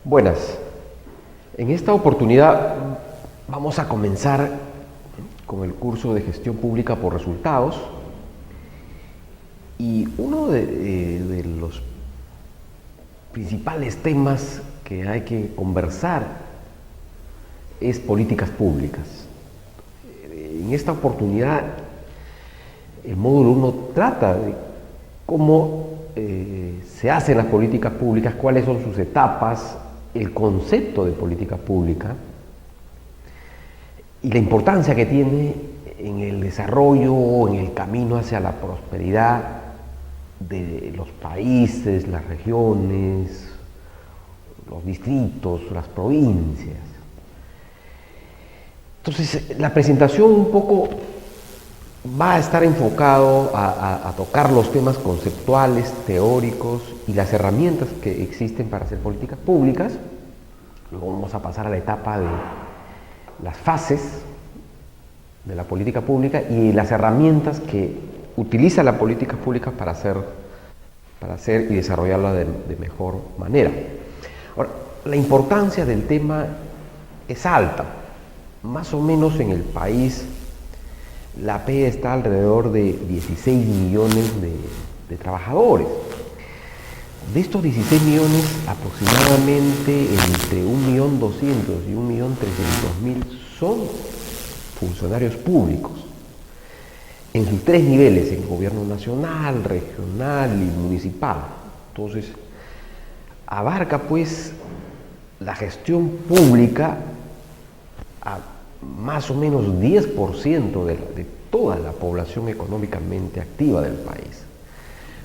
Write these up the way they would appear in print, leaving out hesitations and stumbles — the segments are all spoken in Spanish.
Buenas. En esta oportunidad vamos a comenzar con el curso de Gestión Pública por Resultados y uno de los principales temas que hay que conversar es políticas públicas. En esta oportunidad el módulo 1 trata de cómo se hacen las políticas públicas, cuáles son sus etapas, el concepto de política pública y la importancia que tiene en el desarrollo, en el camino hacia la prosperidad de los países, las regiones, los distritos, las provincias. Entonces, la presentación un poco va a estar enfocado a tocar los temas conceptuales, teóricos y las herramientas que existen para hacer políticas públicas. Luego vamos a pasar a la etapa de las fases de la política pública y las herramientas que utiliza la política pública para hacer y desarrollarla de mejor manera. Ahora, la importancia del tema es alta. Más o menos en el país la PEA está alrededor de 16 millones de trabajadores. De estos 16 millones, aproximadamente entre 1.200.000 y 1.300.000 son funcionarios públicos en sus tres niveles, en gobierno nacional, regional y municipal. Entonces, abarca pues la gestión pública a más o menos 10% de toda la población económicamente activa del país.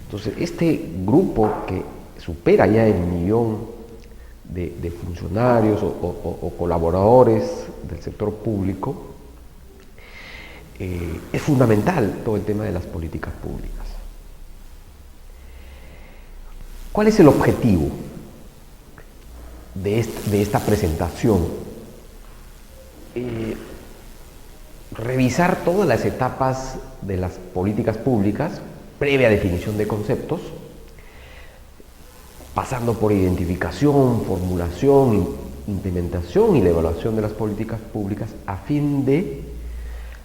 Entonces, este grupo que supera ya el millón de funcionarios o colaboradores del sector público, es fundamental todo el tema de las políticas públicas. ¿Cuál es el objetivo de esta presentación? Revisar todas las etapas de las políticas públicas, previa definición de conceptos, pasando por identificación, formulación, implementación y la evaluación de las políticas públicas, a fin de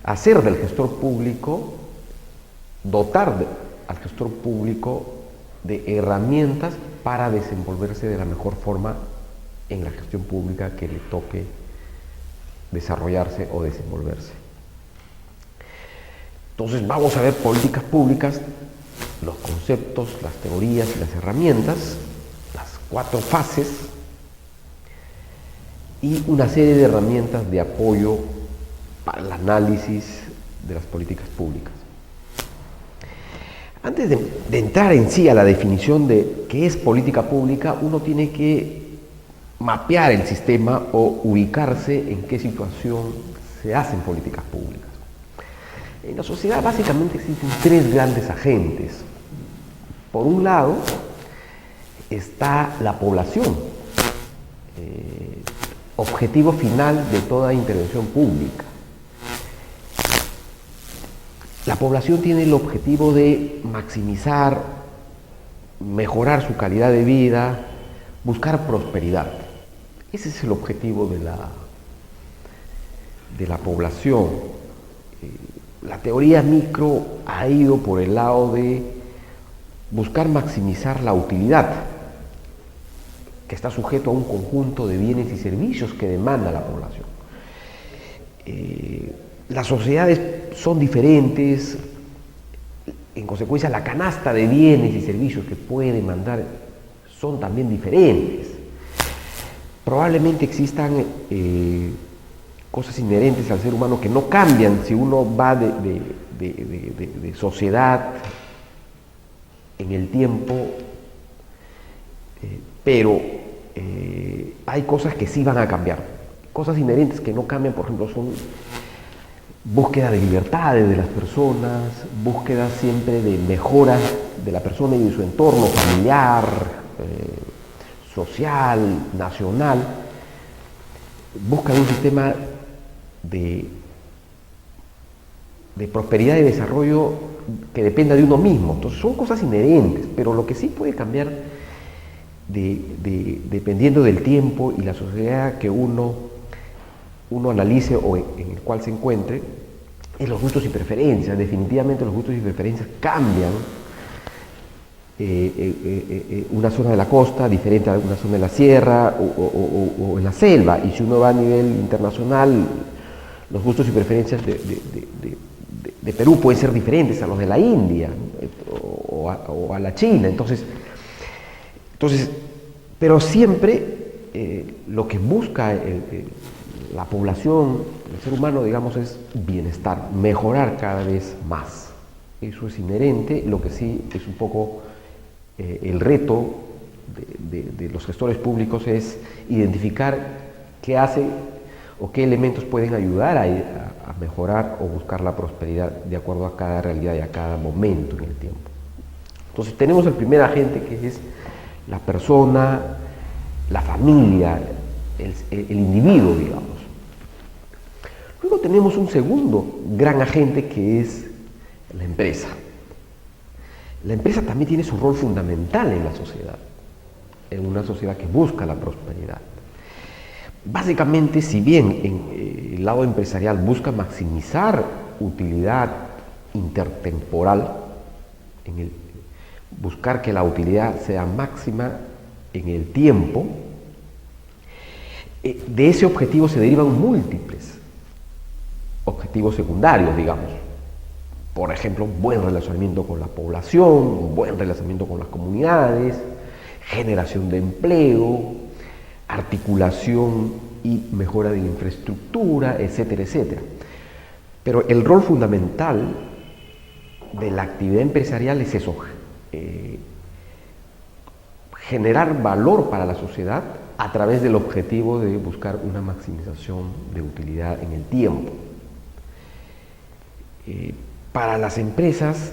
hacer del gestor público, dotar al gestor público de herramientas para desenvolverse de la mejor forma en la gestión pública que le toque desarrollarse o desenvolverse. Entonces vamos a ver políticas públicas, los conceptos, las teorías y las herramientas, las 4 fases y una serie de herramientas de apoyo para el análisis de las políticas públicas. Antes de entrar en sí a la definición de qué es política pública, uno tiene que mapear el sistema o ubicarse en qué situación se hacen políticas públicas. En la sociedad básicamente existen 3 grandes agentes. Por un lado está la población, objetivo final de toda intervención pública. La población tiene el objetivo de maximizar, mejorar su calidad de vida, buscar prosperidad. Ese es el objetivo de la población. La teoría micro ha ido por el lado de buscar maximizar la utilidad, que está sujeto a un conjunto de bienes y servicios que demanda la población. Las sociedades son diferentes, en consecuencia la canasta de bienes y servicios que puede demandar son también diferentes. Probablemente existan cosas inherentes al ser humano que no cambian si uno va de sociedad en el tiempo, pero hay cosas que sí van a cambiar. Cosas inherentes que no cambian, por ejemplo, son búsqueda de libertades de las personas, búsqueda siempre de mejoras de la persona y de su entorno familiar, social, nacional, busca un sistema de prosperidad y desarrollo que dependa de uno mismo. Entonces son cosas inherentes, pero lo que sí puede cambiar dependiendo del tiempo y la sociedad que uno analice o en el cual se encuentre, es los gustos y preferencias. Definitivamente los gustos y preferencias cambian. Una zona de la costa diferente a una zona de la sierra o en la selva, y si uno va a nivel internacional, los gustos y preferencias de Perú pueden ser diferentes a los de la India o a la China. Entonces, pero siempre lo que busca la población, el ser humano, digamos, es bienestar, mejorar cada vez más. Eso es inherente. Lo que sí es un poco el reto de los gestores públicos es identificar qué hace o qué elementos pueden ayudar a mejorar o buscar la prosperidad de acuerdo a cada realidad y a cada momento en el tiempo. Entonces tenemos el primer agente, que es la persona, la familia, el individuo, digamos. Luego tenemos un segundo gran agente, que es la empresa. La empresa también tiene su rol fundamental en la sociedad, en una sociedad que busca la prosperidad. Básicamente, si bien en el lado empresarial busca maximizar utilidad intertemporal, buscar que la utilidad sea máxima en el tiempo, de ese objetivo se derivan múltiples objetivos secundarios, digamos. Por ejemplo, buen relacionamiento con la población, buen relacionamiento con las comunidades, generación de empleo, articulación y mejora de la infraestructura, etcétera, etcétera. Pero el rol fundamental de la actividad empresarial es eso, generar valor para la sociedad a través del objetivo de buscar una maximización de utilidad en el tiempo. Para las empresas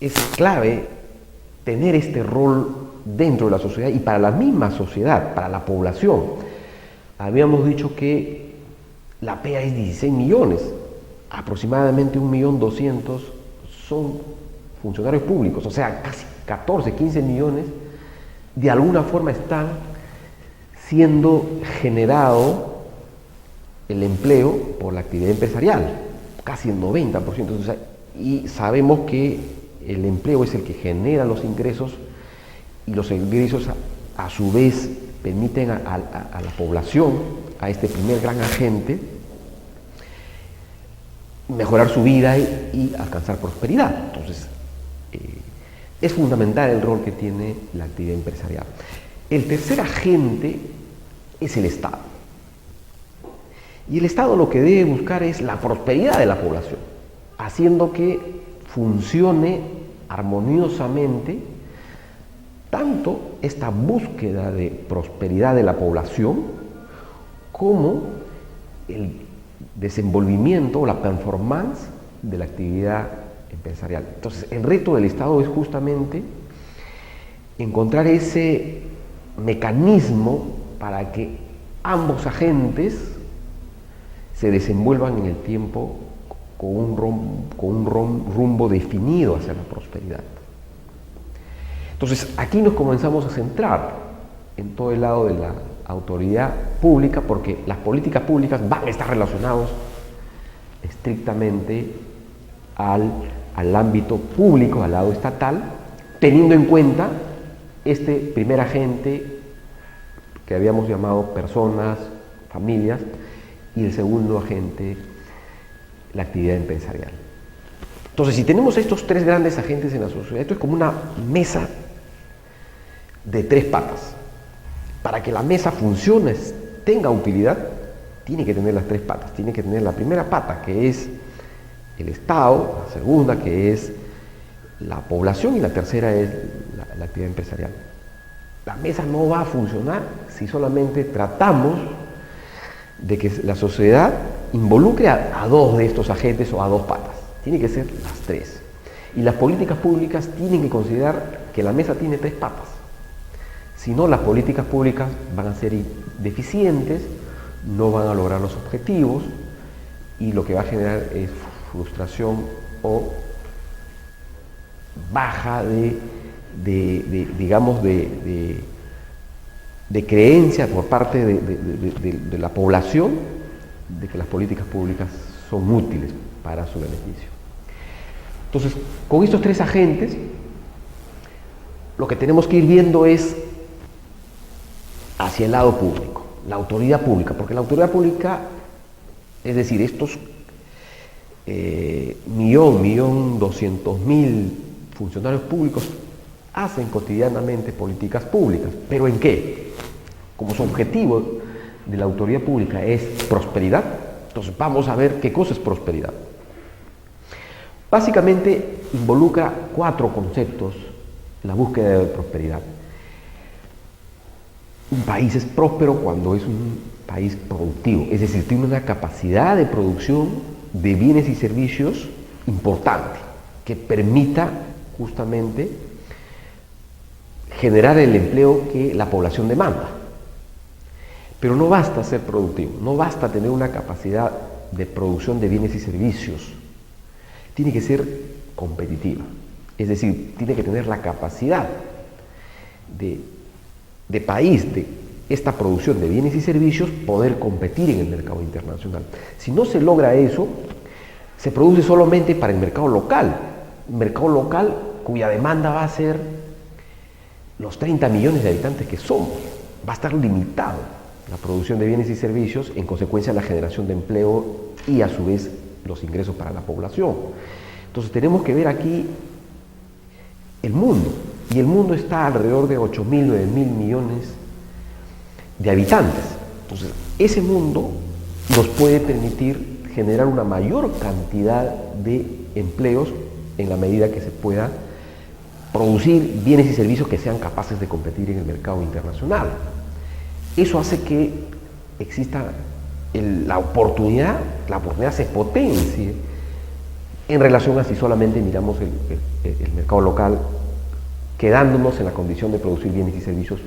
es clave tener este rol dentro de la sociedad y para la misma sociedad, para la población. Habíamos dicho que la PEA es 16 millones, aproximadamente 1.200.000 son funcionarios públicos, o sea, casi 14, 15 millones de alguna forma están siendo generado el empleo por la actividad empresarial, casi el 90%. O sea, y sabemos que el empleo es el que genera los ingresos, y los ingresos a su vez permiten a la población, a este primer gran agente, mejorar su vida y alcanzar prosperidad. Entonces, es fundamental el rol que tiene la actividad empresarial. El tercer agente es el Estado. Y el Estado lo que debe buscar es la prosperidad de la población, haciendo que funcione armoniosamente tanto esta búsqueda de prosperidad de la población como el desenvolvimiento o la performance de la actividad empresarial. Entonces, el reto del Estado es justamente encontrar ese mecanismo para que ambos agentes se desenvuelvan en el tiempo con un rumbo definido hacia la prosperidad. Entonces, aquí nos comenzamos a centrar en todo el lado de la autoridad pública, porque las políticas públicas van a estar relacionados estrictamente al ámbito público, al lado estatal, teniendo en cuenta este primer agente que habíamos llamado personas, familias, y el segundo agente, la actividad empresarial. Entonces, si tenemos estos tres grandes agentes en la sociedad, esto es como una mesa de tres patas. Para que la mesa funcione, tenga utilidad, tiene que tener las tres patas. Tiene que tener la primera pata, que es el Estado, la segunda, que es la población, y la tercera es la actividad empresarial. La mesa no va a funcionar si solamente tratamos de que la sociedad involucre a dos de estos agentes o a dos patas. Tiene que ser las tres. Y las políticas públicas tienen que considerar que la mesa tiene tres patas. Si no, las políticas públicas van a ser deficientes, no van a lograr los objetivos, y lo que va a generar es frustración o baja de digamos, de creencia por parte de la población de que las políticas públicas son útiles para su beneficio. Entonces, con estos tres agentes, lo que tenemos que ir viendo es hacia el lado público, la autoridad pública, porque la autoridad pública, es decir, estos 1.200.000 funcionarios públicos hacen cotidianamente políticas públicas, pero ¿en qué? Como su objetivo de la autoridad pública es prosperidad, entonces vamos a ver qué cosa es prosperidad. Básicamente involucra 4 conceptos la búsqueda de prosperidad. Un país es próspero cuando es un país productivo, es decir, tiene una capacidad de producción de bienes y servicios importante, que permita justamente generar el empleo que la población demanda. Pero no basta ser productivo, no basta tener una capacidad de producción de bienes y servicios, tiene que ser competitiva, es decir, tiene que tener la capacidad de país, de esta producción de bienes y servicios, poder competir en el mercado internacional. Si no se logra eso, se produce solamente para el mercado local cuya demanda va a ser los 30 millones de habitantes que somos, va a estar limitado la producción de bienes y servicios, en consecuencia la generación de empleo y a su vez los ingresos para la población. Entonces tenemos que ver aquí el mundo, y el mundo está alrededor de 8.000, 9.000 millones de habitantes. Entonces ese mundo nos puede permitir generar una mayor cantidad de empleos en la medida que se pueda producir bienes y servicios que sean capaces de competir en el mercado internacional. Eso hace que exista la oportunidad se potencie en relación a si solamente miramos el mercado local, quedándonos en la condición de producir bienes y servicios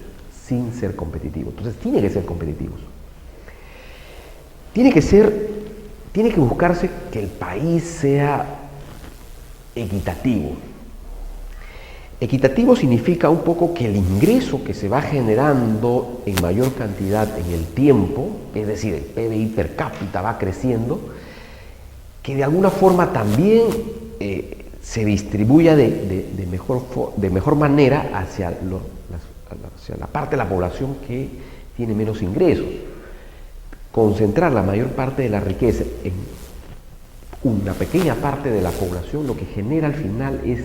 sin ser competitivos. Entonces tiene que ser competitivos. Tiene que buscarse que el país sea equitativo. Equitativo significa un poco que el ingreso que se va generando en mayor cantidad en el tiempo, es decir, el PBI per cápita va creciendo, que de alguna forma también se distribuya de mejor manera hacia la parte de la población que tiene menos ingresos. Concentrar la mayor parte de la riqueza en una pequeña parte de la población, lo que genera al final es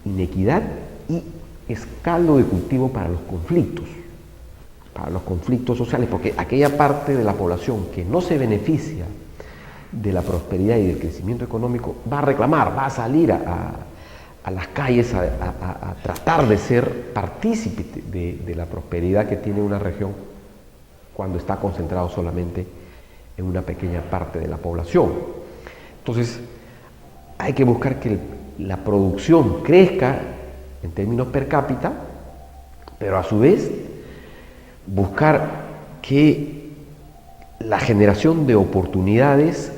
inequidad y es caldo de cultivo para los conflictos sociales, porque aquella parte de la población que no se beneficia de la prosperidad y del crecimiento económico va a reclamar, va a salir a las calles a tratar de ser partícipe de la prosperidad que tiene una región cuando está concentrado solamente en una pequeña parte de la población. Entonces, hay que buscar que la producción crezca en términos per cápita, pero a su vez buscar que la generación de oportunidades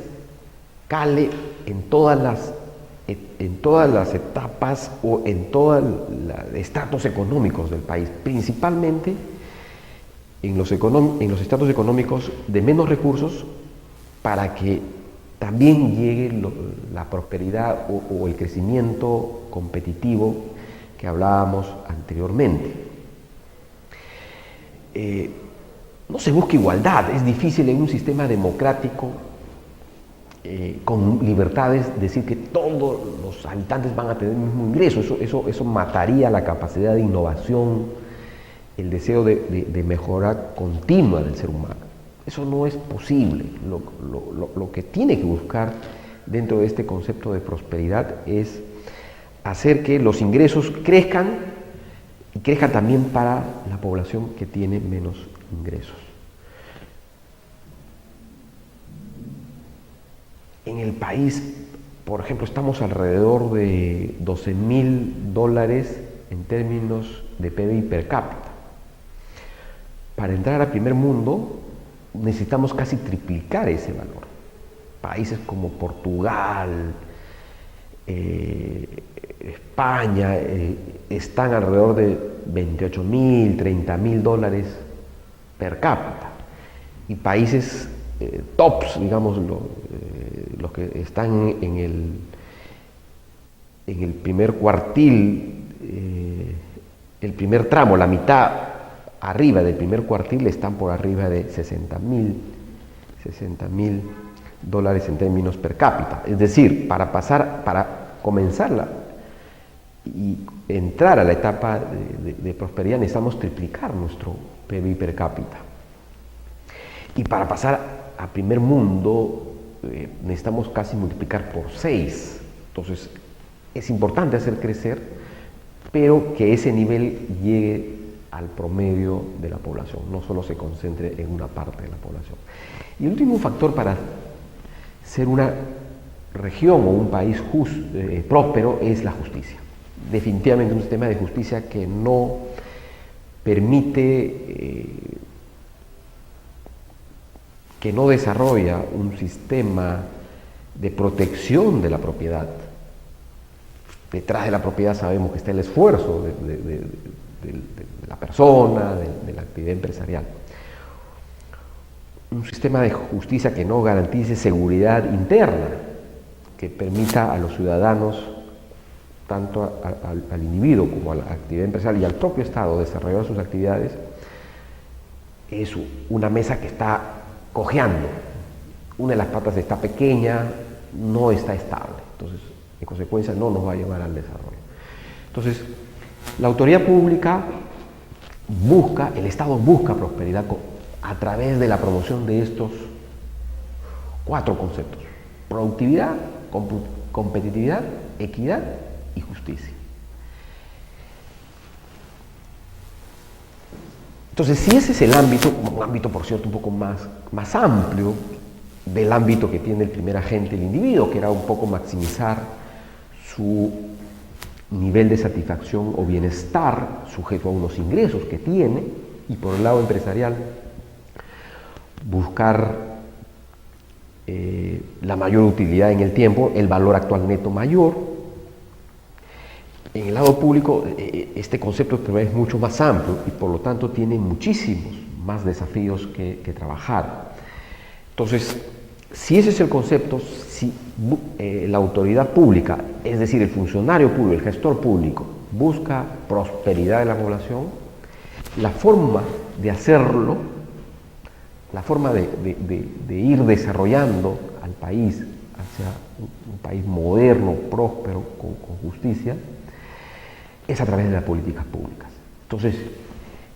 cale en todas las etapas o en todos los estratos económicos del país, principalmente en los estratos económicos de menos recursos, para que también llegue la prosperidad o el crecimiento competitivo que hablábamos anteriormente. No se busca igualdad, es difícil en un sistema democrático con libertades decir que todos los habitantes van a tener el mismo ingreso. Eso mataría la capacidad de innovación, el deseo de mejora continua del ser humano. Eso no es posible. Lo que tiene que buscar dentro de este concepto de prosperidad es hacer que los ingresos crezcan y crezcan también para la población que tiene menos ingresos. En el país, por ejemplo, estamos alrededor de $12.000 en términos de PBI per cápita. Para entrar al primer mundo necesitamos casi triplicar ese valor. Países como Portugal, España, están alrededor de 28.000, 30.000 dólares per cápita. Y países tops, digamos, los que están en el primer cuartil, el primer tramo, la mitad arriba del primer cuartil, están por arriba de 60.000 dólares en términos per cápita. Es decir, para comenzarla y entrar a la etapa de prosperidad necesitamos triplicar nuestro PIB per cápita. Y para pasar a primer mundo necesitamos casi multiplicar por 6. Entonces es importante hacer crecer, pero que ese nivel llegue al promedio de la población, no solo se concentre en una parte de la población. Y el último factor para ser una región o un país próspero es la justicia. Definitivamente un sistema de justicia que no permite, que no desarrolla un sistema de protección de la propiedad. Detrás de la propiedad sabemos que está el esfuerzo de la persona, de la actividad empresarial. Un sistema de justicia que no garantice seguridad interna, que permita a los ciudadanos, tanto al individuo como a la actividad empresarial y al propio Estado desarrollar sus actividades, es una mesa que está cojeando. Una de las patas está pequeña, no está estable. Entonces, en consecuencia, no nos va a llevar al desarrollo. Entonces, la autoridad pública el Estado busca prosperidad a través de la promoción de estos 4 conceptos: productividad, competitividad, equidad y justicia. Entonces, si ese es el ámbito, un ámbito por cierto un poco más amplio del ámbito que tiene el primer agente, el individuo, que era un poco maximizar su nivel de satisfacción o bienestar sujeto a unos ingresos que tiene, y por el lado empresarial buscar la mayor utilidad en el tiempo, el valor actual neto mayor. En el lado público este concepto es mucho más amplio y por lo tanto tiene muchísimos más desafíos que trabajar. Entonces, si ese es el concepto, si la autoridad pública, es decir, el funcionario público, el gestor público, busca prosperidad de la población, la forma de hacerlo, la forma de ir desarrollando al país hacia un país moderno, próspero, con justicia, es a través de las políticas públicas. Entonces,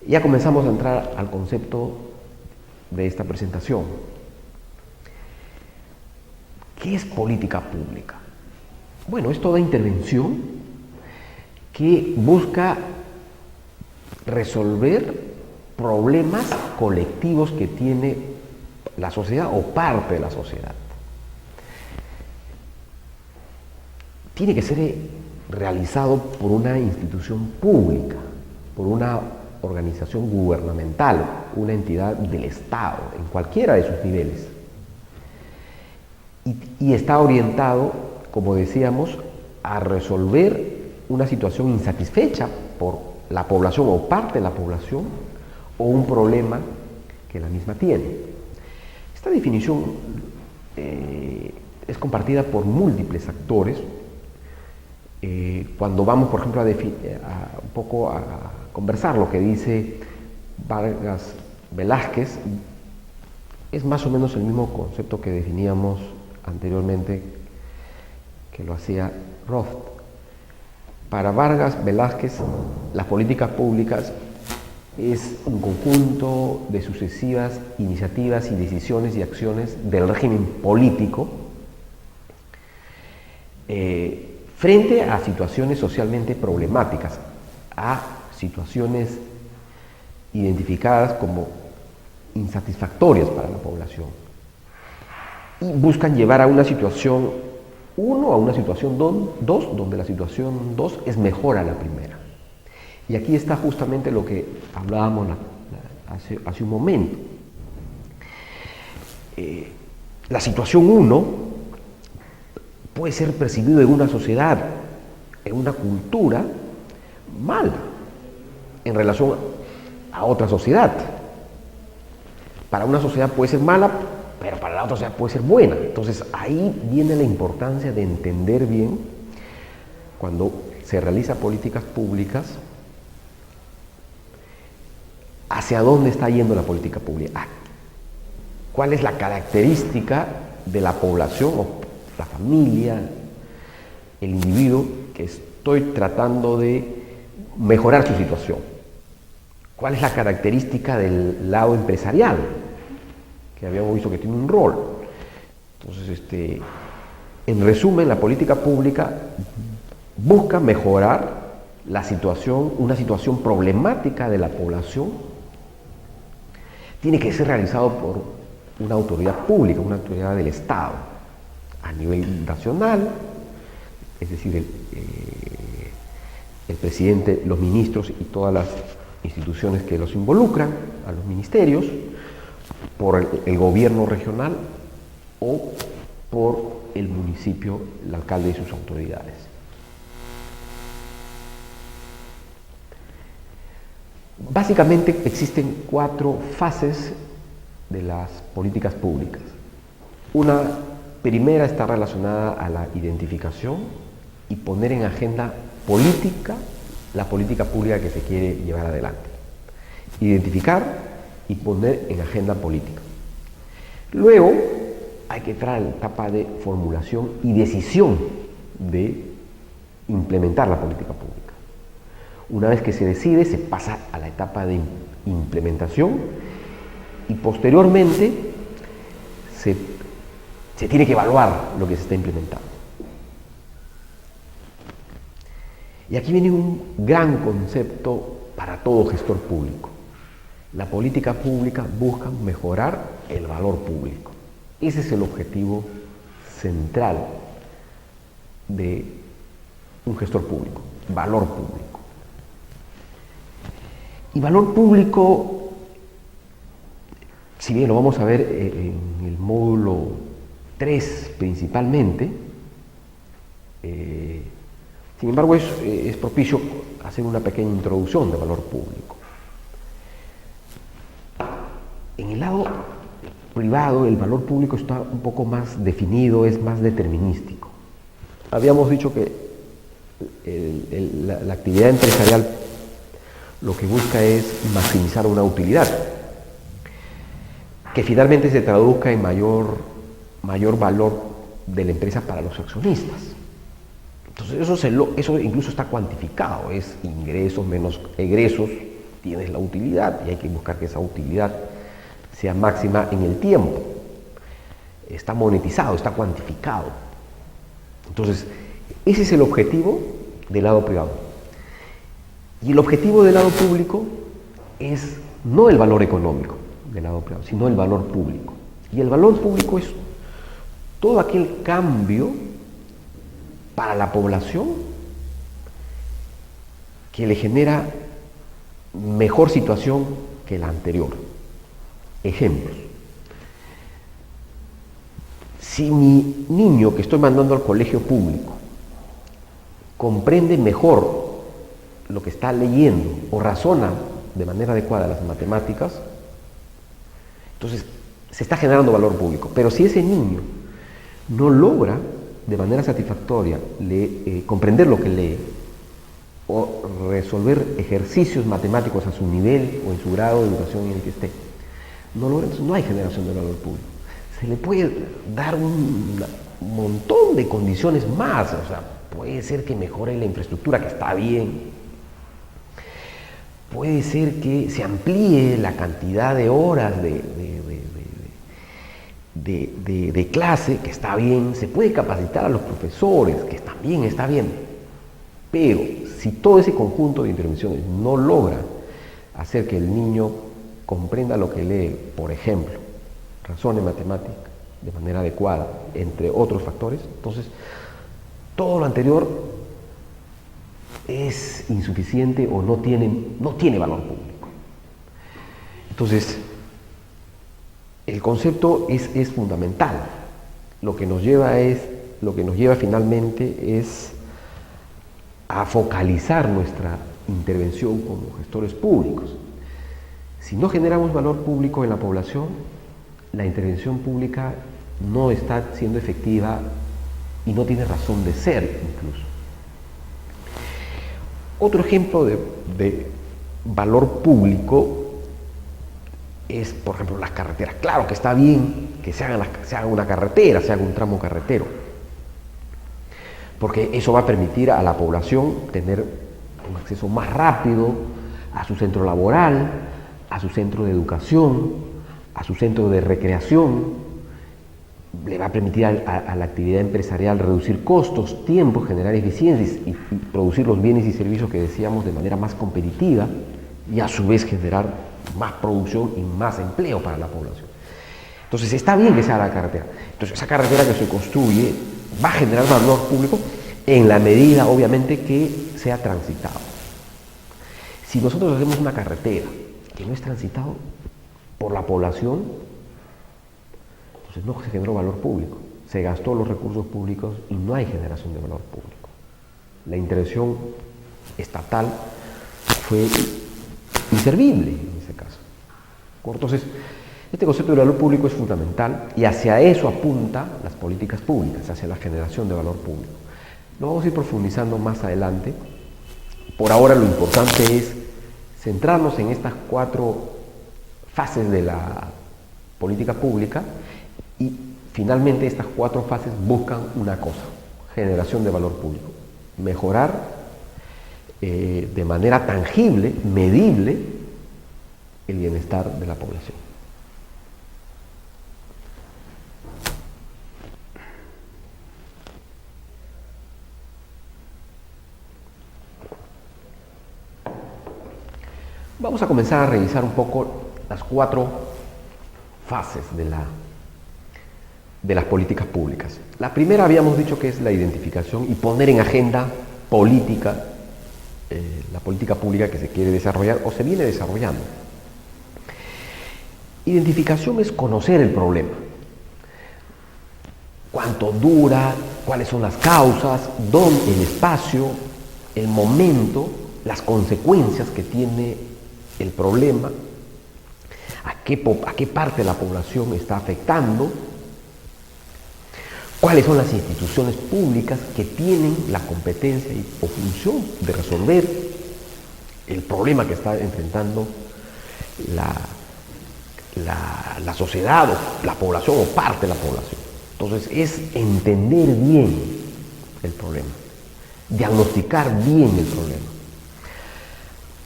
ya comenzamos a entrar al concepto de esta presentación. ¿Qué es política pública? Bueno, es toda intervención que busca resolver problemas colectivos que tiene la sociedad o parte de la sociedad. Tiene que ser realizado por una institución pública, por una organización gubernamental, una entidad del Estado, en cualquiera de sus niveles. Y está orientado, como decíamos, a resolver una situación insatisfecha por la población o parte de la población o un problema que la misma tiene. Esta definición es compartida por múltiples actores. Cuando vamos, por ejemplo, un poco a conversar lo que dice Vargas Velázquez, es más o menos el mismo concepto que definíamos anteriormente, que lo hacía Roth. Para Vargas Velázquez, las políticas públicas es un conjunto de sucesivas iniciativas y decisiones y acciones del régimen político frente a situaciones socialmente problemáticas, a situaciones identificadas como insatisfactorias para la población, y buscan llevar a una situación 1 a una situación 2, donde la situación 2 es mejor a la primera. Y aquí está justamente lo que hablábamos hace un momento. La situación 1 puede ser percibido en una sociedad, en una cultura, mal en relación a otra sociedad. Para una sociedad puede ser mala, pero para la otra sociedad puede ser buena. Entonces ahí viene la importancia de entender bien, cuando se realizan políticas públicas, hacia dónde está yendo la política pública, cuál es la característica de la población o la familia, el individuo que estoy tratando de mejorar su situación. ¿Cuál es la característica del lado empresarial? Que habíamos visto que tiene un rol. Entonces, en resumen, la política pública busca mejorar la situación, una situación problemática de la población. Tiene que ser realizado por una autoridad pública, una autoridad del Estado, a nivel nacional, es decir, el presidente, los ministros y todas las instituciones que los involucran, a los ministerios, por el gobierno regional o por el municipio, el alcalde y sus autoridades. Básicamente existen 4 fases de las políticas públicas. Una primera está relacionada a la identificación y poner en agenda política la política pública que se quiere llevar adelante. Identificar y poner en agenda política. Luego hay que entrar a la etapa de formulación y decisión de implementar la política pública. Una vez que se decide, se pasa a la etapa de implementación y posteriormente se tiene que evaluar lo que se está implementando. Y aquí viene un gran concepto para todo gestor público. La política pública busca mejorar el valor público. Ese es el objetivo central de un gestor público, valor público. Y valor público, si bien lo vamos a ver en el módulo 3 principalmente, sin embargo es propicio hacer una pequeña introducción de valor público. En el lado privado, el valor público está un poco más definido, es más determinístico. Habíamos dicho que la actividad empresarial lo que busca es maximizar una utilidad, que finalmente se traduzca en mayor valor de la empresa para los accionistas. Entonces eso incluso está cuantificado, es ingresos menos egresos, tienes la utilidad y hay que buscar que esa utilidad sea máxima en el tiempo. Está monetizado, está cuantificado. Entonces, ese es el objetivo del lado privado. Y el objetivo del lado público es no el valor económico del lado privado, sino el valor público. Y el valor público es todo aquel cambio para la población que le genera mejor situación que la anterior. Ejemplos. Si mi niño que estoy mandando al colegio público comprende mejor lo que está leyendo o razona de manera adecuada las matemáticas, entonces se está generando valor público. Pero si ese niño no logra de manera satisfactoria comprender lo que lee o resolver ejercicios matemáticos a su nivel o en su grado de educación en el que esté, no logra, entonces no hay generación de valor público. Se le puede dar un montón de condiciones más, o sea, puede ser que mejore la infraestructura, que está bien, puede ser que se amplíe la cantidad de horas de clase, que está bien, se puede capacitar a los profesores, que también está bien, pero si todo ese conjunto de intervenciones no logra hacer que el niño comprenda lo que lee, por ejemplo, razone matemática de manera adecuada, entre otros factores, entonces todo lo anterior es insuficiente o no tiene valor público. Entonces, el concepto es fundamental. Lo que nos lleva es lo que nos lleva finalmente es a focalizar nuestra intervención como gestores públicos. Si no generamos valor público en la población, la intervención pública no está siendo efectiva y no tiene razón de ser incluso. Otro ejemplo de valor público es, por ejemplo, las carreteras. Claro que está bien que se haga una carretera, se haga un tramo carretero, porque eso va a permitir a la población tener un acceso más rápido a su centro laboral, a su centro de educación, a su centro de recreación. Le va a permitir a la actividad empresarial reducir costos, tiempos, generar eficiencias y producir los bienes y servicios que decíamos de manera más competitiva y a su vez generar más producción y más empleo para la población. Entonces está bien que sea la carretera. Entonces esa carretera que se construye va a generar valor público en la medida, obviamente, que sea transitado. Si nosotros hacemos una carretera que no es transitado por la población, entonces no se generó valor público. Se gastó los recursos públicos y no hay generación de valor público. La intervención estatal fue inservible en ese caso. Entonces, este concepto de valor público es fundamental y hacia eso apunta las políticas públicas, hacia la generación de valor público. Lo vamos a ir profundizando más adelante. Por ahora lo importante es centrarnos en estas 4 fases de la política pública y finalmente estas 4 fases buscan una cosa: generación de valor público, mejorar de manera tangible, medible, el bienestar de la población. Vamos a comenzar a revisar un poco las 4 fases de las políticas públicas. La primera habíamos dicho que es la identificación y poner en agenda política la política pública que se quiere desarrollar o se viene desarrollando. Identificación es conocer el problema. Cuánto dura, cuáles son las causas, dónde, el espacio, el momento, las consecuencias que tiene el problema, a qué parte de la población está afectando, cuáles son las instituciones públicas que tienen la competencia o función de resolver el problema que está enfrentando la sociedad o la población o parte de la población. Entonces es entender bien el problema, diagnosticar bien el problema.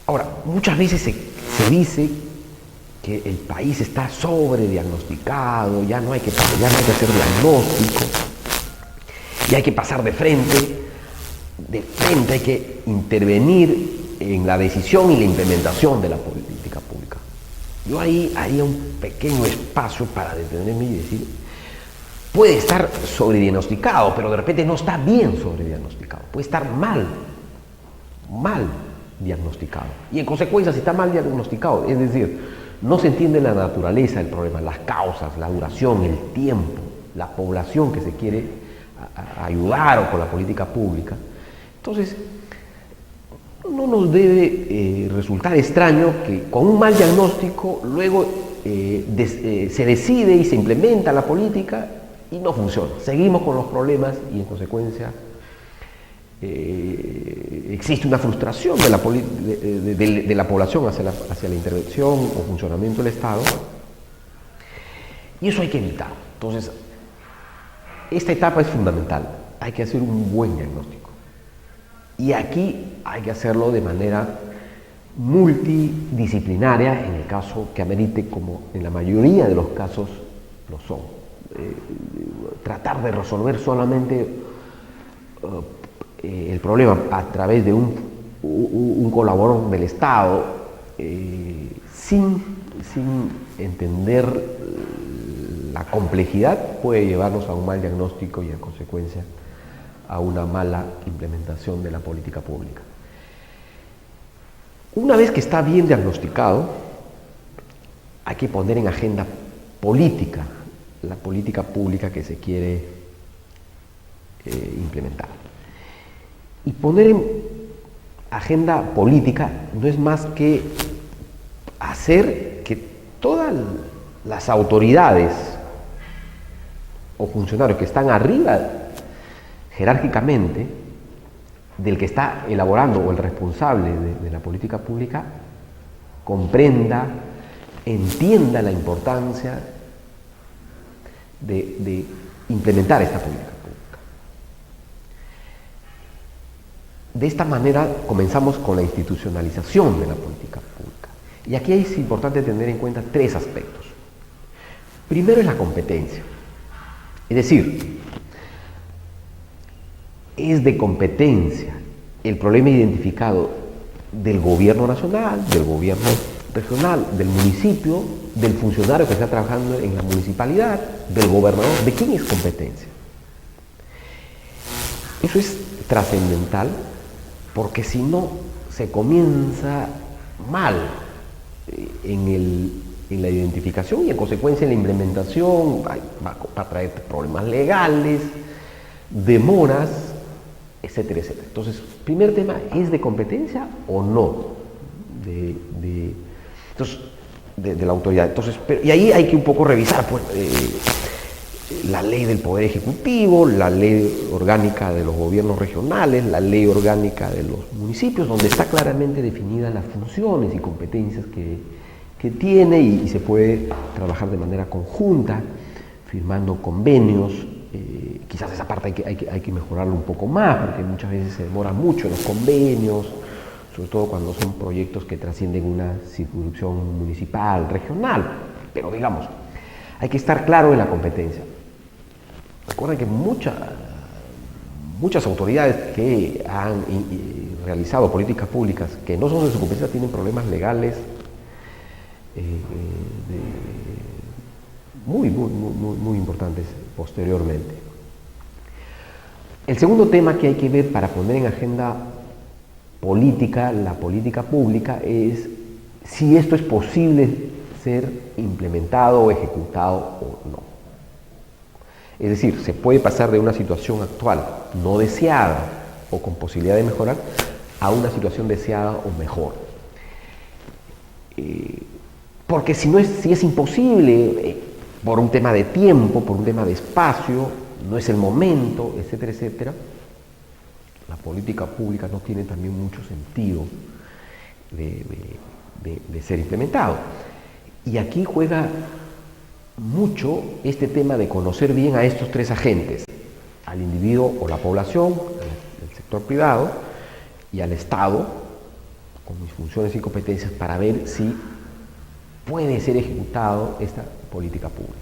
Ahora, muchas veces se dice que el país está sobrediagnosticado, ya no hay que hacer diagnóstico, y hay que pasar de frente hay que intervenir en la decisión y la implementación de la política pública. Yo ahí haría un pequeño espacio para detenerme y decir, puede estar sobrediagnosticado, pero de repente no está bien sobrediagnosticado, puede estar mal diagnosticado. Y en consecuencia, si está mal diagnosticado, es decir, no se entiende la naturaleza del problema, las causas, la duración, el tiempo, la población que se quiere ayudar o con la política pública, entonces no nos debe resultar extraño que con un mal diagnóstico luego se decide y se implementa la política y no funciona. Seguimos con los problemas y en consecuencia existe una frustración de la población hacia la intervención o funcionamiento del Estado, y eso hay que evitar. Entonces, esta etapa es fundamental, hay que hacer un buen diagnóstico y aquí hay que hacerlo de manera multidisciplinaria en el caso que amerite, como en la mayoría de los casos lo son. Tratar de resolver solamente el problema a través de un colaborador del Estado sin entender la complejidad puede llevarnos a un mal diagnóstico y en consecuencia a una mala implementación de la política pública. Una vez que está bien diagnosticado, hay que poner en agenda política la política pública que se quiere implementar. Y poner en agenda política no es más que hacer que todas las autoridades o funcionarios que están arriba jerárquicamente del que está elaborando o el responsable de la política pública comprenda, entienda la importancia de implementar esta política pública. De esta manera comenzamos con la institucionalización de la política pública. Y aquí es importante tener en cuenta tres aspectos. Primero es la competencia. Es decir, es de competencia el problema identificado del gobierno nacional, del gobierno regional, del municipio, del funcionario que está trabajando en la municipalidad, del gobernador. ¿De quién es competencia? Eso es trascendental porque si no se comienza mal en la identificación y en consecuencia en la implementación va a traer problemas legales, demoras, etcétera, etcétera. Entonces, primer tema, ¿es de competencia o no de la autoridad? Entonces, y ahí hay que un poco revisar pues, la ley del Poder Ejecutivo, la ley orgánica de los gobiernos regionales, la ley orgánica de los municipios, donde está claramente definida las funciones y competencias que tiene y se puede trabajar de manera conjunta, firmando convenios. Quizás esa parte hay que mejorarlo un poco más, porque muchas veces se demora mucho en los convenios, sobre todo cuando son proyectos que trascienden una circunscripción municipal, regional, pero digamos, hay que estar claro en la competencia. Recuerden que muchas autoridades que han realizado políticas públicas que no son de su competencia tienen problemas legales muy importantes posteriormente. El segundo tema que hay que ver para poner en agenda política, la política pública, es si esto es posible ser implementado o ejecutado o no. Es decir, se puede pasar de una situación actual no deseada o con posibilidad de mejorar a una situación deseada o mejor. Porque si es imposible, por un tema de tiempo, por un tema de espacio, no es el momento, etcétera, etcétera, la política pública no tiene también mucho sentido de ser implementado. Y aquí juega mucho este tema de conocer bien a estos tres agentes, al individuo o la población, al sector privado y al Estado, con mis funciones y competencias, para ver si puede ser ejecutado esta política pública.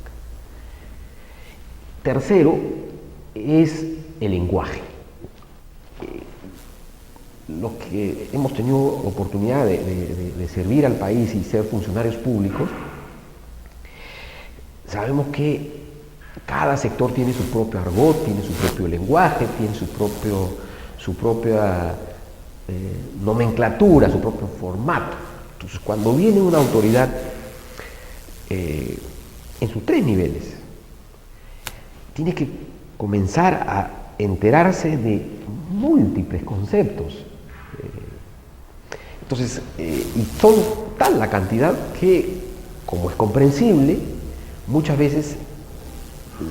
Tercero es el lenguaje. Los que hemos tenido oportunidad de servir al país y ser funcionarios públicos, sabemos que cada sector tiene su propio argot, tiene su propio lenguaje, tiene su propia nomenclatura, su propio formato. Entonces, cuando viene una autoridad en sus tres niveles, tiene que comenzar a enterarse de múltiples conceptos. Entonces, y son tal la cantidad que, como es comprensible, muchas veces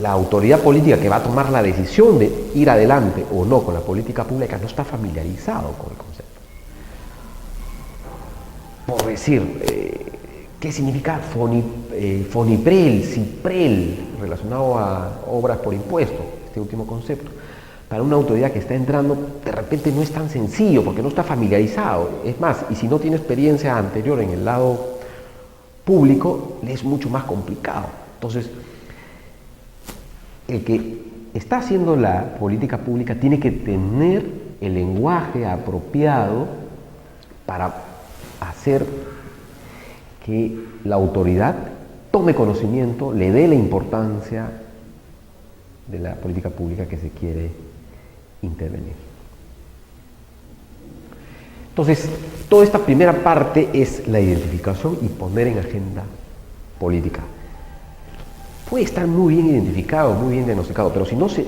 la autoridad política que va a tomar la decisión de ir adelante o no con la política pública no está familiarizado con el concepto. Por decir, ¿qué significa Foniprel, Ciprel, relacionado a obras por impuesto? Este último concepto. Para una autoridad que está entrando, de repente no es tan sencillo, porque no está familiarizado. Es más, y si no tiene experiencia anterior en el lado público, le es mucho más complicado. Entonces, el que está haciendo la política pública tiene que tener el lenguaje apropiado para hacer que la autoridad tome conocimiento, le dé la importancia de la política pública que se quiere intervenir. Entonces, toda esta primera parte es la identificación y poner en agenda política. Puede estar muy bien identificado, muy bien diagnosticado, pero si no se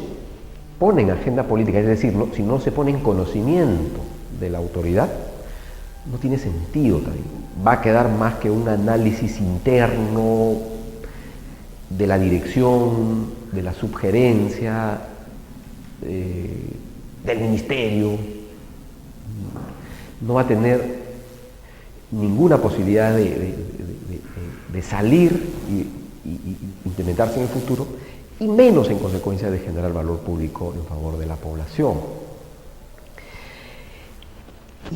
ponen agenda política, es decir, si no se pone en conocimiento de la autoridad, no tiene sentido también. Va a quedar más que un análisis interno de la dirección, de la subgerencia, del ministerio. No va a tener ninguna posibilidad de salir y implementarse en el futuro, y menos en consecuencia de generar valor público en favor de la población.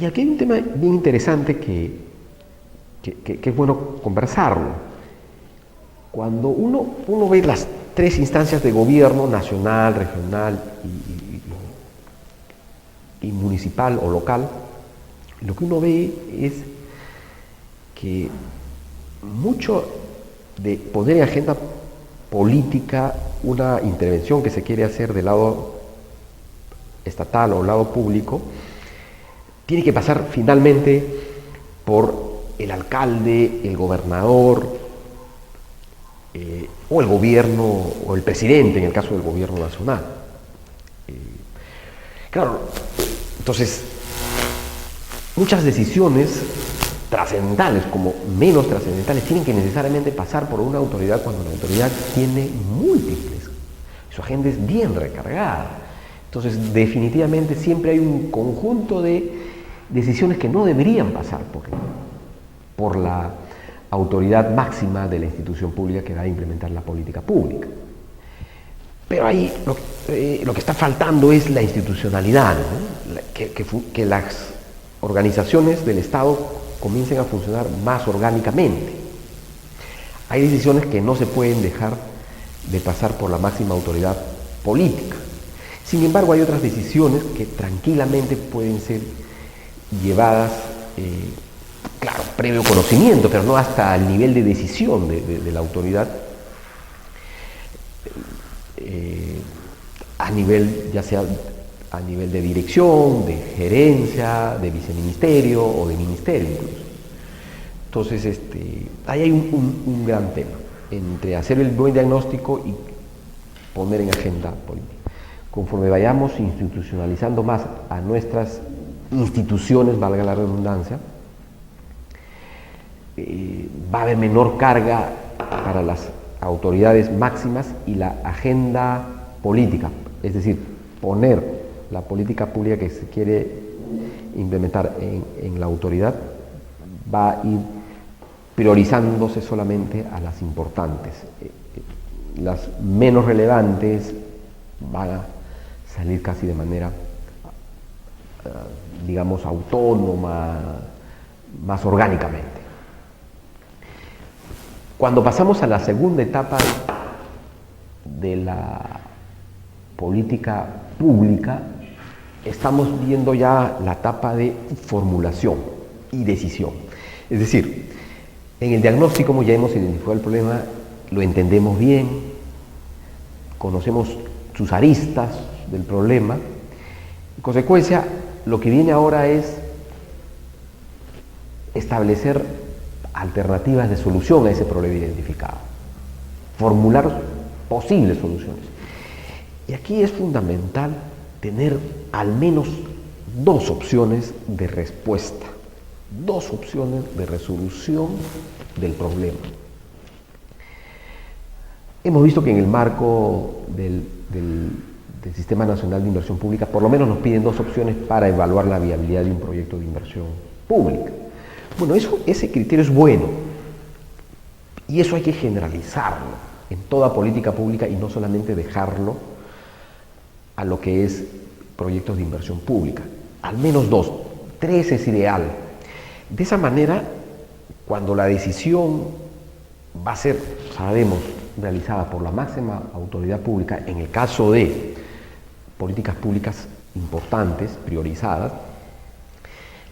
Y aquí hay un tema bien interesante que es bueno conversarlo. Cuando uno ve las tres instancias de gobierno, nacional, regional y municipal o local, lo que uno ve es que mucho de poner en agenda política una intervención que se quiere hacer del lado estatal o lado público, tiene que pasar finalmente por el alcalde, el gobernador, o el gobierno, o el presidente en el caso del gobierno nacional. Claro, entonces, muchas decisiones trascendentales como menos trascendentales tienen que necesariamente pasar por una autoridad cuando la autoridad tiene múltiples. Su agenda es bien recargada. Entonces, definitivamente siempre hay un conjunto de decisiones que no deberían pasar por la autoridad máxima de la institución pública que va a implementar la política pública. Pero ahí lo que está faltando es la institucionalidad, ¿no? Que las organizaciones del Estado comiencen a funcionar más orgánicamente. Hay decisiones que no se pueden dejar de pasar por la máxima autoridad política. Sin embargo, hay otras decisiones que tranquilamente pueden ser llevadas, claro, previo conocimiento, pero no hasta el nivel de decisión de la autoridad, a nivel, ya sea a nivel de dirección, de gerencia, de viceministerio o de ministerio incluso. Entonces, ahí hay un gran tema entre hacer el buen diagnóstico y poner en agenda política. Conforme vayamos institucionalizando más a nuestras instituciones, valga la redundancia, va a haber menor carga para las autoridades máximas y la agenda política, es decir, poner la política pública que se quiere implementar en la autoridad va a ir priorizándose solamente a las importantes. Las menos relevantes van a salir casi de manera, digamos, autónoma, más orgánicamente. Cuando pasamos a la segunda etapa de la política pública, estamos viendo ya la etapa de formulación y decisión. Es decir, en el diagnóstico, como ya hemos identificado el problema, lo entendemos bien, conocemos sus aristas del problema. En consecuencia, lo que viene ahora es establecer alternativas de solución a ese problema identificado, formular posibles soluciones. Y aquí es fundamental tener al menos dos opciones de respuesta, dos opciones de resolución del problema. Hemos visto que en el marco del Sistema Nacional de Inversión Pública, por lo menos nos piden dos opciones para evaluar la viabilidad de un proyecto de inversión pública. Bueno, ese criterio es bueno, y eso hay que generalizarlo en toda política pública y no solamente dejarlo a lo que es proyectos de inversión pública. Al menos dos, tres es ideal. De esa manera, cuando la decisión va a ser, sabemos, realizada por la máxima autoridad pública, en el caso de políticas públicas importantes, priorizadas,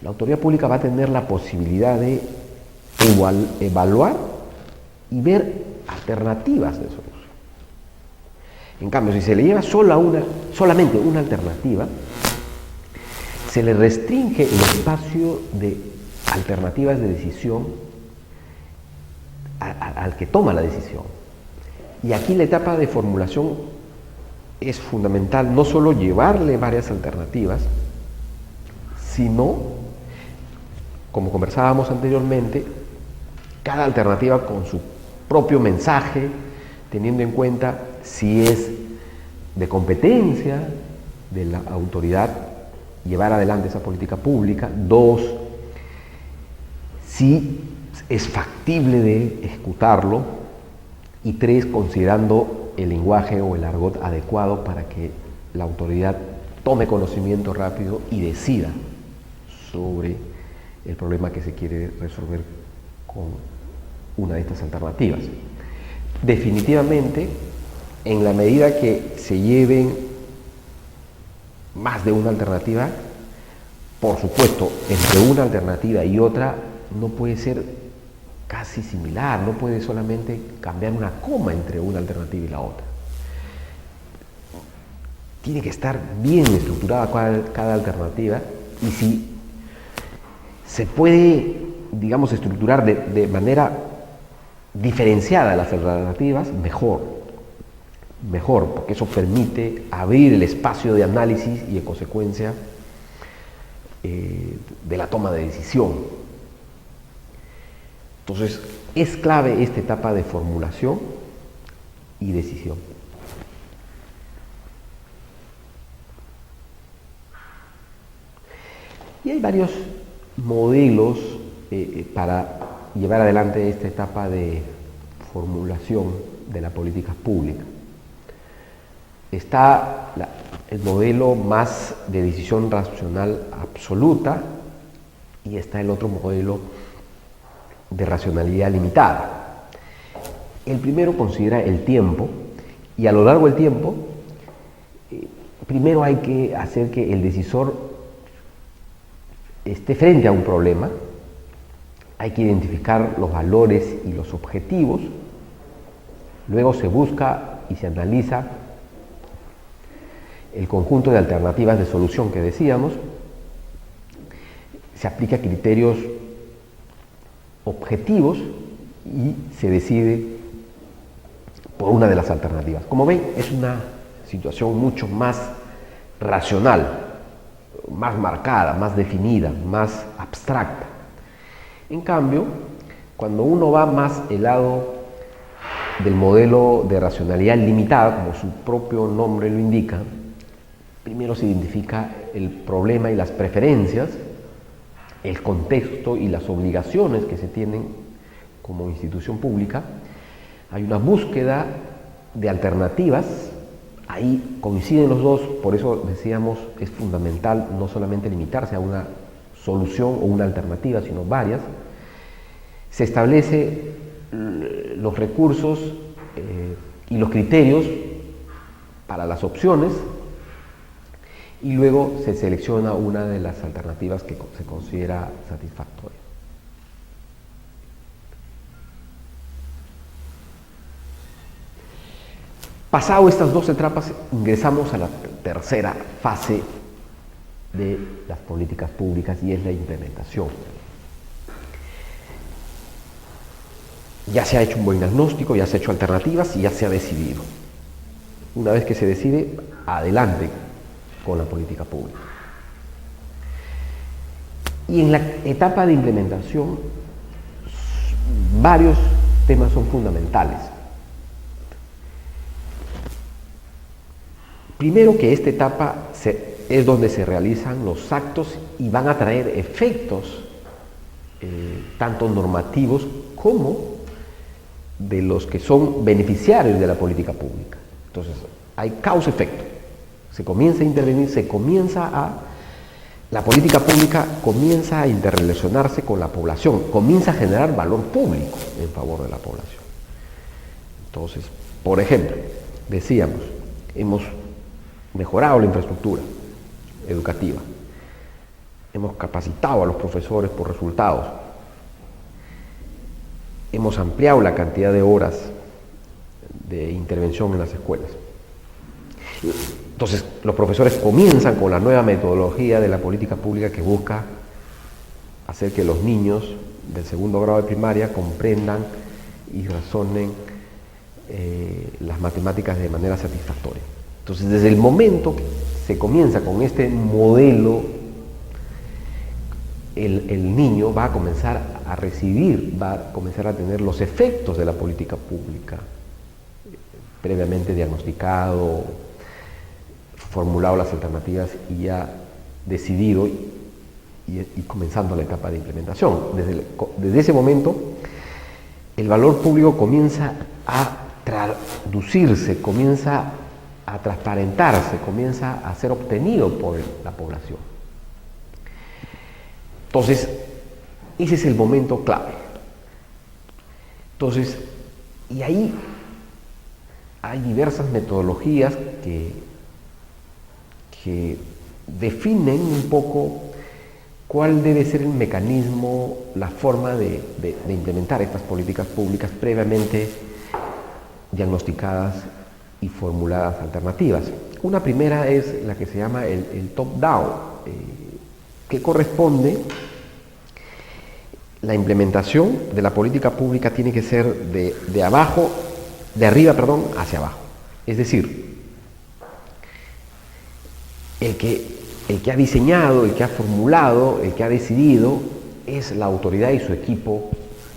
la autoridad pública va a tener la posibilidad de evaluar y ver alternativas de solución. En cambio, si se le lleva solamente una alternativa, se le restringe el espacio de alternativas de decisión al que toma la decisión. Y aquí la etapa de formulación es fundamental no solo llevarle varias alternativas, sino, como conversábamos anteriormente, cada alternativa con su propio mensaje, teniendo en cuenta si es de competencia de la autoridad llevar adelante esa política pública. Dos, si es factible de ejecutarlo. Y tres, considerando el lenguaje o el argot adecuado para que la autoridad tome conocimiento rápido y decida sobre el problema que se quiere resolver con una de estas alternativas. Definitivamente, en la medida que se lleven más de una alternativa, por supuesto, entre una alternativa y otra no puede ser casi similar, no puede solamente cambiar una coma entre una alternativa y la otra. Tiene que estar bien estructurada cada alternativa, y si se puede, digamos, estructurar de manera diferenciada las alternativas, mejor, porque eso permite abrir el espacio de análisis y, en consecuencia, de la toma de decisión. Entonces, es clave esta etapa de formulación y decisión. Y hay varios modelos para llevar adelante esta etapa de formulación de la política pública. Está el modelo más de decisión racional absoluta, y está el otro modelo de racionalidad limitada. El primero considera el tiempo, y a lo largo del tiempo, primero hay que hacer que el decisor esté frente a un problema, hay que identificar los valores y los objetivos, luego se busca y se analiza el conjunto de alternativas de solución que decíamos, se aplica criterios objetivos y se decide por una de las alternativas. Como ven, es una situación mucho más racional, más marcada, más definida, más abstracta. En cambio, cuando uno va más el lado del modelo de racionalidad limitada, como su propio nombre lo indica, primero se identifica el problema y las preferencias, el contexto y las obligaciones que se tienen como institución pública. Hay una búsqueda de alternativas, ahí coinciden los dos, por eso decíamos es fundamental no solamente limitarse a una solución o una alternativa, sino varias. Se establece los recursos y los criterios para las opciones, y luego se selecciona una de las alternativas que se considera satisfactoria. Pasado estas dos etapas, ingresamos a la tercera fase de las políticas públicas, y es la implementación. Ya se ha hecho un buen diagnóstico, ya se ha hecho alternativas y ya se ha decidido. Una vez que se decide, adelante con la política pública. Y en la etapa de implementación, varios temas son fundamentales. Primero, que esta etapa es donde se realizan los actos y van a traer efectos tanto normativos como de los que son beneficiarios de la política pública. Entonces, hay causa-efecto. Se comienza a intervenir, la política pública comienza a interrelacionarse con la población, comienza a generar valor público en favor de la población. Entonces, por ejemplo, decíamos, hemos mejorado la infraestructura educativa, hemos capacitado a los profesores por resultados, hemos ampliado la cantidad de horas de intervención en las escuelas. Entonces, los profesores comienzan con la nueva metodología de la política pública que busca hacer que los niños del segundo grado de primaria comprendan y razonen las matemáticas de manera satisfactoria. Entonces, desde el momento que se comienza con este modelo, el niño va a comenzar a recibir, va a comenzar a tener los efectos de la política pública, previamente diagnosticado, formulado las alternativas y ya decidido y comenzando la etapa de implementación. Desde ese momento, el valor público comienza a traducirse, comienza a transparentarse, comienza a ser obtenido por la población. Entonces, ese es el momento clave. Entonces, y ahí hay diversas metodologías que definen un poco cuál debe ser el mecanismo, la forma de implementar estas políticas públicas previamente diagnosticadas y formuladas alternativas. Una primera es la que se llama el top-down, que corresponde, la implementación de la política pública tiene que ser de arriba, hacia abajo. Es decir, el que ha diseñado, el que ha formulado, el que ha decidido es la autoridad y su equipo,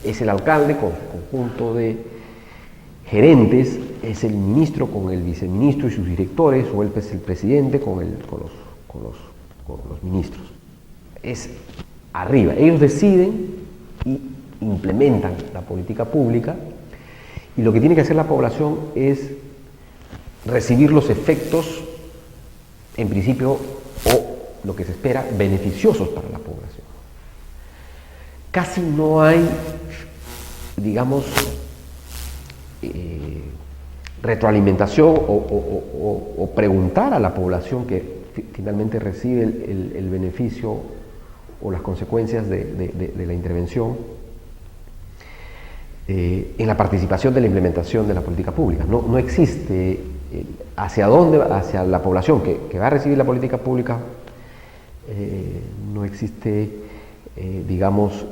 es el alcalde con su conjunto de gerentes, es el ministro con el viceministro y sus directores, o es el presidente con los ministros. Es arriba. Ellos deciden y implementan la política pública, y lo que tiene que hacer la población es recibir los efectos, en principio, o lo que se espera, beneficiosos para la población. Casi no hay, digamos, retroalimentación o preguntar a la población que finalmente recibe el beneficio o las consecuencias de la intervención en la participación de la implementación de la política pública. No existe hacia la población que va a recibir la política pública, no existe, digamos,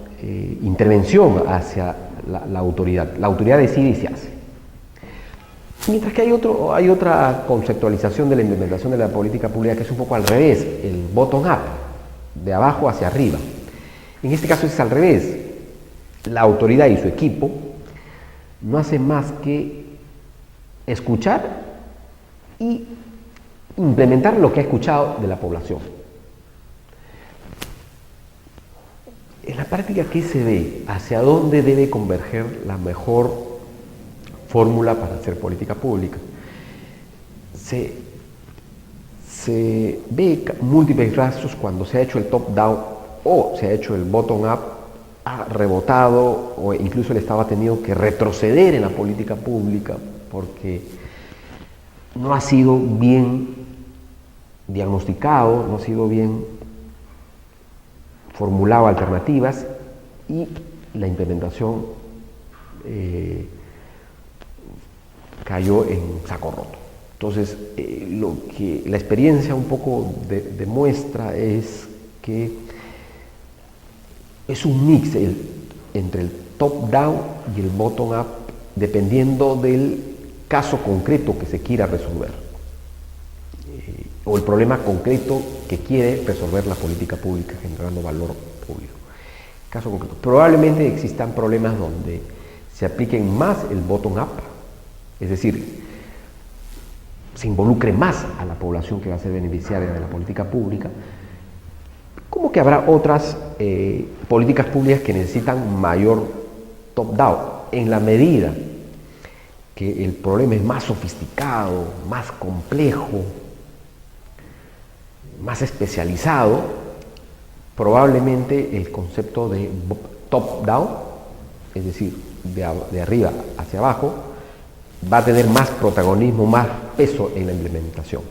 intervención hacia la autoridad. La autoridad decide y se hace. Mientras que hay otra conceptualización de la implementación de la política pública que es un poco al revés, el bottom-up, de abajo hacia arriba. En este caso es al revés. La autoridad y su equipo no hacen más que escuchar y implementar lo que ha escuchado de la población. En la práctica, ¿qué se ve? ¿Hacia dónde debe converger la mejor fórmula para hacer política pública? Se ve múltiples rastros cuando se ha hecho el top-down o se ha hecho el bottom-up, ha rebotado, o incluso el Estado ha tenido que retroceder en la política pública porque no ha sido bien diagnosticado, no ha sido bien formulado alternativas, y la implementación cayó en saco roto. Entonces, lo que la experiencia un poco demuestra es que es un mix entre el top-down y el bottom-up, dependiendo del caso concreto que se quiera resolver, o el problema concreto que quiere resolver la política pública generando valor público. Caso concreto. Probablemente existan problemas donde se apliquen más el bottom-up, es decir, se involucre más a la población que va a ser beneficiaria de la política pública, como que habrá otras políticas públicas que necesitan mayor top-down, en la medida que el problema es más sofisticado, más complejo, más especializado. Probablemente el concepto de top-down, es decir, de arriba hacia abajo, va a tener más protagonismo, más peso en la implementación.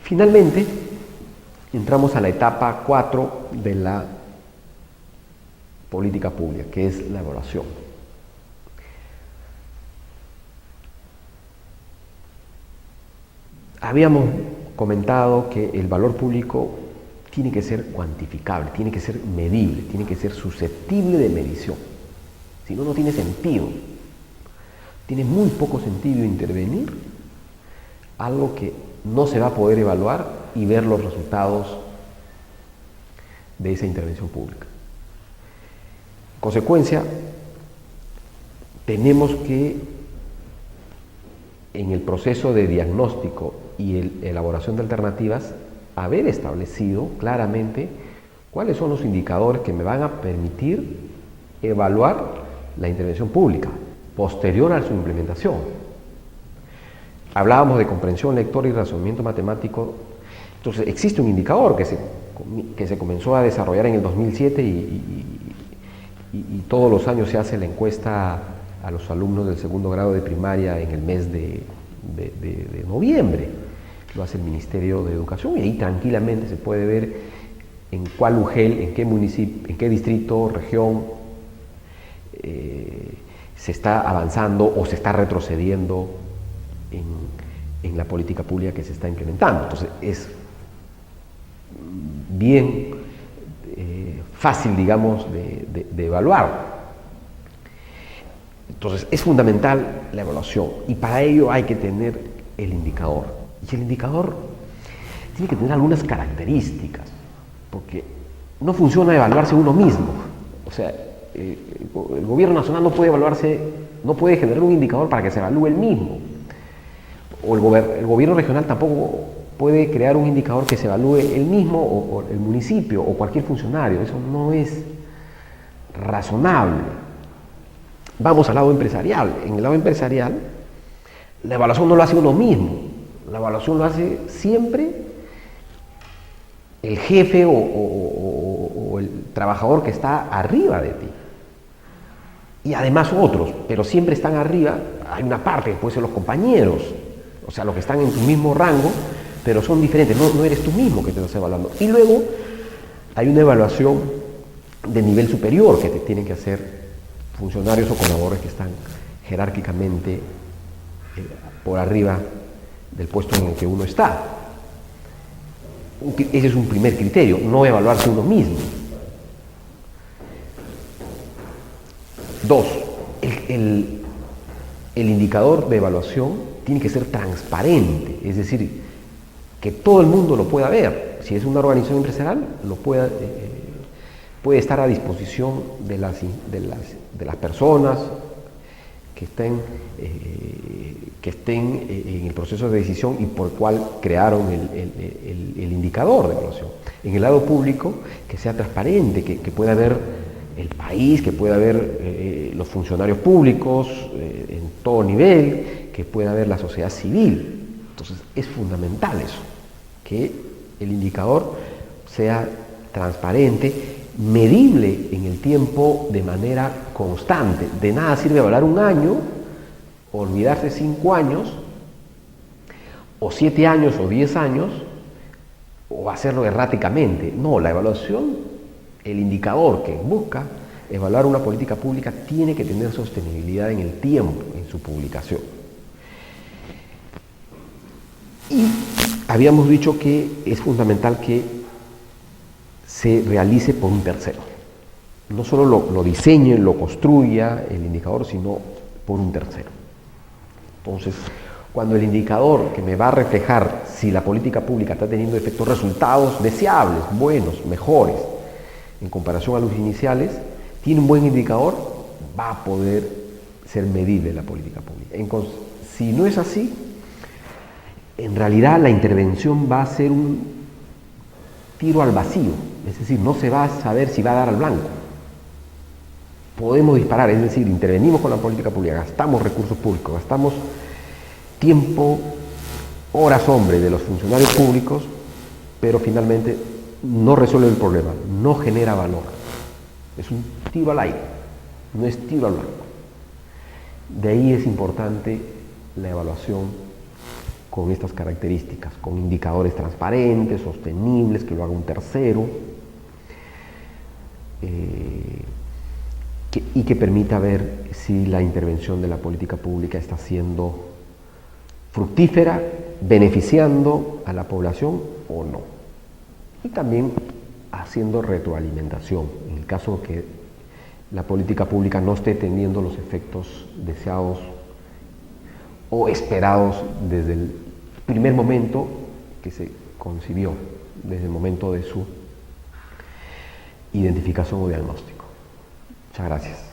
Finalmente, entramos a la etapa 4 de la política pública, que es la evaluación. Habíamos comentado que el valor público tiene que ser cuantificable, tiene que ser medible, tiene que ser susceptible de medición. Si no, no tiene sentido. Tiene muy poco sentido intervenir algo que no se va a poder evaluar y ver los resultados de esa intervención pública. En consecuencia, tenemos que, en el proceso de diagnóstico y elaboración de alternativas, haber establecido claramente cuáles son los indicadores que me van a permitir evaluar la intervención pública posterior a su implementación. Hablábamos de comprensión lectora y razonamiento matemático. Entonces existe un indicador que se comenzó a desarrollar en el 2007 y todos los años se hace la encuesta a los alumnos del segundo grado de primaria en el mes de noviembre. Lo hace el Ministerio de Educación y ahí tranquilamente se puede ver en cuál UGEL, en qué municipio, en qué distrito, región se está avanzando o se está retrocediendo en la política pública que se está implementando. Entonces es bien fácil, digamos, de evaluar. Entonces es fundamental la evaluación y para ello hay que tener el indicador. Y el indicador tiene que tener algunas características, porque no funciona evaluarse uno mismo. O sea, el gobierno nacional no puede evaluarse, no puede generar un indicador para que se evalúe el mismo. O el gobierno regional tampoco puede crear un indicador que se evalúe el mismo o el municipio o cualquier funcionario. Eso no es razonable. Vamos al lado empresarial. En el lado empresarial, la evaluación no lo hace uno mismo. La evaluación lo hace siempre el jefe o el trabajador que está arriba de ti. Y además otros, pero siempre están arriba. Hay una parte que puede ser los compañeros, o sea, los que están en tu mismo rango, pero son diferentes, no eres tú mismo que te estás evaluando. Y luego hay una evaluación de nivel superior que te tienen que hacer funcionarios o colaboradores que están jerárquicamente por arriba del puesto en el que uno está. Ese es un primer criterio, no evaluarse uno mismo. 2. El indicador de evaluación tiene que ser transparente, es decir, que todo el mundo lo pueda ver. Si es una organización empresarial, puede estar a disposición de las personas que estén en el proceso de decisión y por el cual crearon el indicador de evaluación. En el lado público, que sea transparente, que pueda ver el país, que pueda ver los funcionarios públicos en todo nivel, que pueda ver la sociedad civil. Entonces es fundamental eso, que el indicador sea transparente, medible en el tiempo de manera constante. De nada sirve evaluar un año, olvidarse 5 años, o 7 años, o 10 años, o hacerlo erráticamente. No, la evaluación, el indicador que busca evaluar una política pública tiene que tener sostenibilidad en el tiempo, en su publicación. Y habíamos dicho que es fundamental que se realice por un tercero. No solo lo diseñe, lo construya el indicador, sino por un tercero. Entonces, cuando el indicador que me va a reflejar si la política pública está teniendo efectos, resultados deseables, buenos, mejores, en comparación a los iniciales, tiene un buen indicador, va a poder ser medible la política pública. Si no es así, en realidad la intervención va a ser un tiro al vacío, es decir, no se va a saber si va a dar al blanco. Podemos disparar, es decir, intervenimos con la política pública, gastamos recursos públicos, gastamos tiempo, horas hombre de los funcionarios públicos, pero finalmente no resuelve el problema, no genera valor. Es un tiro al aire, no es tiro al blanco. De ahí es importante la evaluación con estas características, con indicadores transparentes, sostenibles, que lo haga un tercero, y que permita ver si la intervención de la política pública está siendo fructífera, beneficiando a la población o no. y también haciendo retroalimentación. En el caso que la política pública no esté teniendo los efectos deseados o esperados desde el primer momento que se concibió, desde el momento de su identificación o diagnóstico. Muchas gracias.